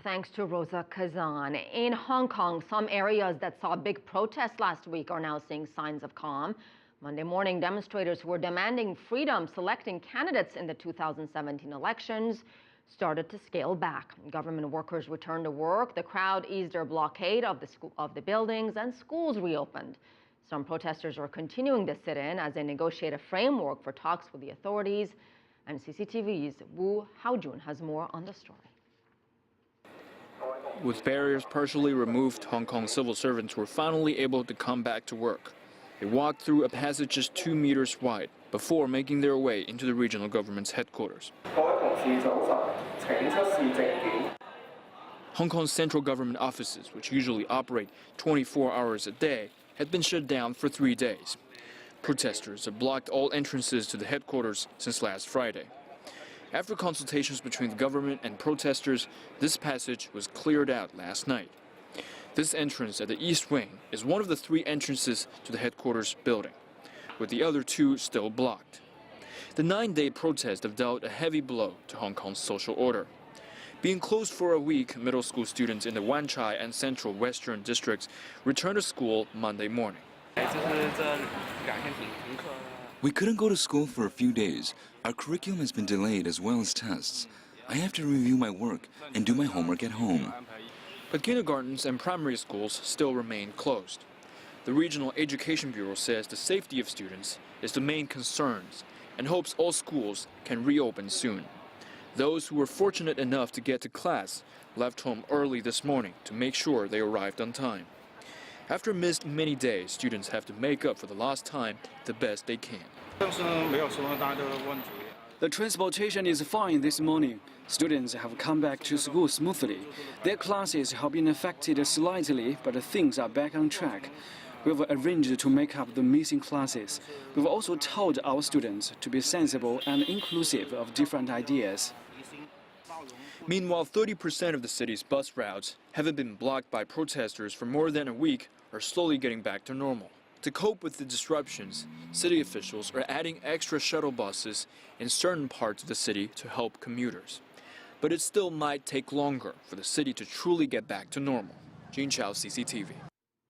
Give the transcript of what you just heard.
thanks to Rosa Kazan. In Hong Kong, some areas that saw big protests last week are now seeing signs of calm. Monday morning, demonstrators who were demanding freedom selecting candidates in the 2017 elections started to scale back. Government workers returned to work. The crowd eased their blockade of the buildings, and schools reopened. Some protesters are continuing to sit in as they negotiate a framework for talks with the authorities. And CCTV's Wu Haojun has more on the story. With barriers partially removed, Hong Kong civil servants were finally able to come back to work. They walked through a passage just 2 meters wide before making their way into the regional government's headquarters. Hong Kong's central government offices, which usually operate 24 hours a day, had been shut down for 3 days. Protesters have blocked all entrances to the headquarters since last Friday. After consultations between the government and protesters, this passage was cleared out last night. This entrance at the east wing is one of the 3 entrances to the headquarters building, with the other 2 still blocked. The 9-day protest have dealt a heavy blow to Hong Kong's social order. Being closed for a week, middle school students in the Wan Chai and Central Western districts returned to school Monday morning. We couldn't go to school for a few days. Our curriculum has been delayed as well as tests. I have to review my work and do my homework at home. But kindergartens and primary schools still remain closed. The Regional Education Bureau says the safety of students is the main concern and hopes all schools can reopen soon. Those who were fortunate enough to get to class left home early this morning to make sure they arrived on time. After missed many days, students have to make up for the lost time the best they can. The transportation is fine this morning. Students have come back to school smoothly. Their classes have been affected slightly, but things are back on track. We've arranged to make up the missing classes. We've also told our students to be sensible and inclusive of different ideas. Meanwhile, 30% of the city's bus routes haven't been blocked by protesters for more than a week are slowly getting back to normal. To cope with the disruptions, city officials are adding extra shuttle buses in certain parts of the city to help commuters. But it still might take longer for the city to truly get back to normal. Yingqiao, CCTV.